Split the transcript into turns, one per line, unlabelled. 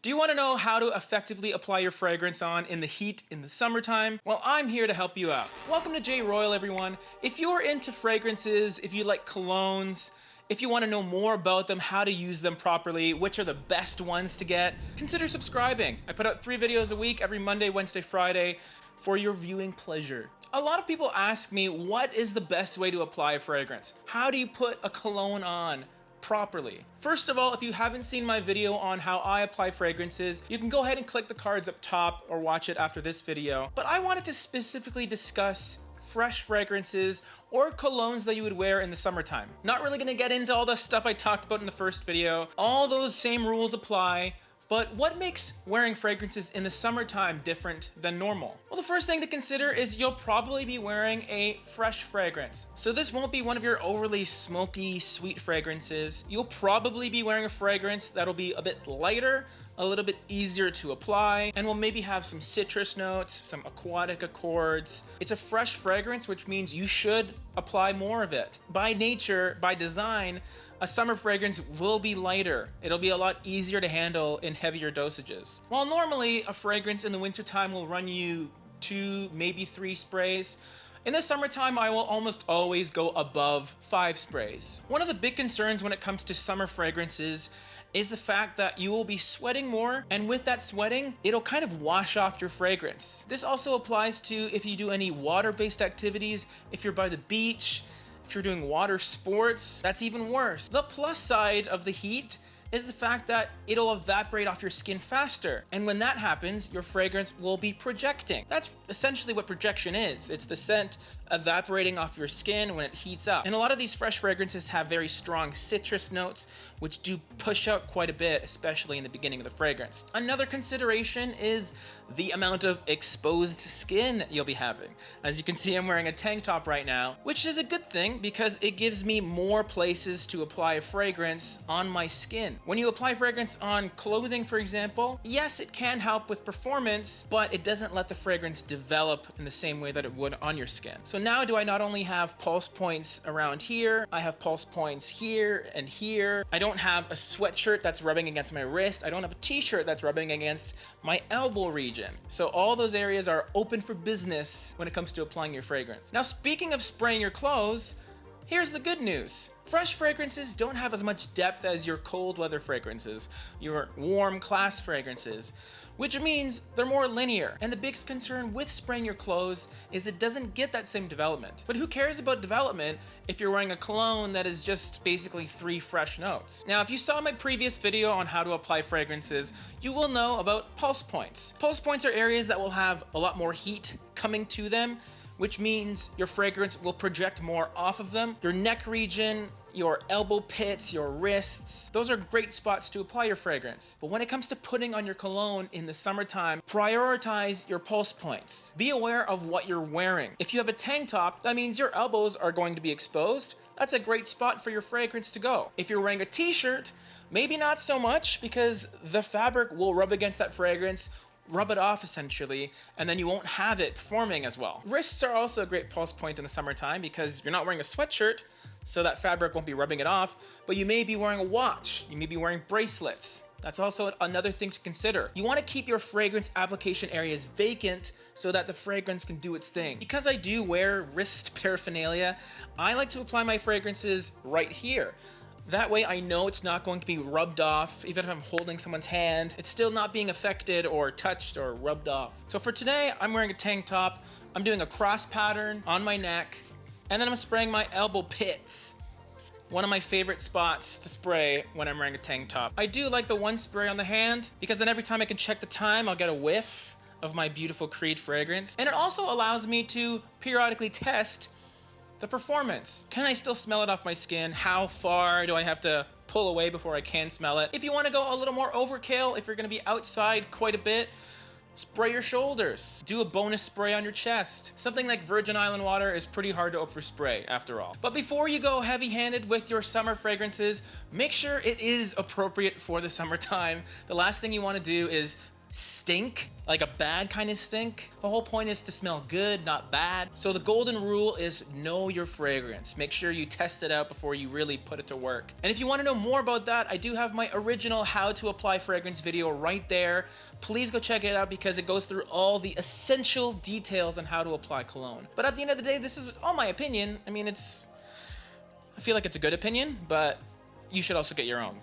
Do you want to know how to effectively apply your fragrance on in the heat in the summertime? Well, I'm here to help you out. Welcome to J-ROYL, everyone. If you're into fragrances, if you like colognes, if you want to know more about them, how to use them properly, which are the best ones to get, consider subscribing. I put out 3 videos a week, every Monday, Wednesday, Friday, for your viewing pleasure. A lot of people ask me, what is the best way to apply a fragrance? How do you put a cologne on properly? First of all, if you haven't seen my video on how I apply fragrances, you can go ahead and click the cards up top or watch it after this video. But I wanted to specifically discuss fresh fragrances or colognes that you would wear in the summertime. Not really gonna get into all the stuff I talked about in the first video. All those same rules apply. But what makes wearing fragrances in the summertime different than normal? Well, the first thing to consider is you'll probably be wearing a fresh fragrance. So this won't be one of your overly smoky, sweet fragrances. You'll probably be wearing a fragrance that'll be a bit lighter, a little bit easier to apply, and will maybe have some citrus notes, some aquatic accords. It's a fresh fragrance, which means you should apply more of it. By nature, by design, a summer fragrance will be lighter. It'll be a lot easier to handle in heavier dosages. While normally a fragrance in the wintertime will run you 2, maybe 3 sprays, in the summertime, I will almost always go above 5 sprays. One of the big concerns when it comes to summer fragrances is the fact that you will be sweating more, and with that sweating, it'll kind of wash off your fragrance. This also applies to if you do any water-based activities, if you're by the beach, if you're doing water sports, that's even worse. The plus side of the heat is the fact that it'll evaporate off your skin faster. And when that happens, your fragrance will be projecting. That's essentially what projection is. It's the scent evaporating off your skin when it heats up. And a lot of these fresh fragrances have very strong citrus notes, which do push out quite a bit, especially in the beginning of the fragrance. Another consideration is the amount of exposed skin you'll be having. As you can see, I'm wearing a tank top right now, which is a good thing because it gives me more places to apply a fragrance on my skin. When you apply fragrance on clothing, for example, yes, it can help with performance, but it doesn't let the fragrance develop in the same way that it would on your skin. So now do I not only have pulse points around here, I have pulse points here and here. I don't have a sweatshirt that's rubbing against my wrist. I don't have a t-shirt that's rubbing against my elbow region. So all those areas are open for business when it comes to applying your fragrance. Now, speaking of spraying your clothes, here's the good news. Fresh fragrances don't have as much depth as your cold weather fragrances, your warm class fragrances, which means they're more linear. And the biggest concern with spraying your clothes is it doesn't get that same development. But who cares about development if you're wearing a cologne that is just basically 3 fresh notes? Now, if you saw my previous video on how to apply fragrances, you will know about pulse points. Pulse points are areas that will have a lot more heat coming to them, which means your fragrance will project more off of them. Your neck region, your elbow pits, your wrists, those are great spots to apply your fragrance. But when it comes to putting on your cologne in the summertime, prioritize your pulse points. Be aware of what you're wearing. If you have a tank top, that means your elbows are going to be exposed. That's a great spot for your fragrance to go. If you're wearing a t-shirt, maybe not so much because the fabric will rub against that fragrance, rub it off essentially, and then you won't have it performing as well. Wrists are also a great pulse point in the summertime because you're not wearing a sweatshirt, so that fabric won't be rubbing it off, but you may be wearing a watch, you may be wearing bracelets. That's also another thing to consider. You want to keep your fragrance application areas vacant so that the fragrance can do its thing. Because I do wear wrist paraphernalia, I like to apply my fragrances right here. That way I know it's not going to be rubbed off. Even if I'm holding someone's hand, it's still not being affected or touched or rubbed off. So for today, I'm wearing a tank top. I'm doing a cross pattern on my neck, and then I'm spraying my elbow pits. One of my favorite spots to spray when I'm wearing a tank top. I do like the one spray on the hand because then every time I can check the time, I'll get a whiff of my beautiful Creed fragrance. And it also allows me to periodically test the performance. Can I still smell it off my skin? How far do I have to pull away before I can smell it? If you want to go a little more overkill, if you're going to be outside quite a bit, spray your shoulders. Do a bonus spray on your chest. Something like Virgin Island water is pretty hard to overspray after all. But before you go heavy-handed with your summer fragrances, make sure it is appropriate for the summertime. The last thing you want to do is stink, like a bad kind of stink. The whole point is to smell good, not bad. So the golden rule is know your fragrance. Make sure you test it out before you really put it to work. And if you want to know more about that, I do have my original how to apply fragrance video right there. Please go check it out because it goes through all the essential details on how to apply cologne. But at the end of the day, this is all my opinion. I mean, I feel like it's a good opinion, but you should also get your own.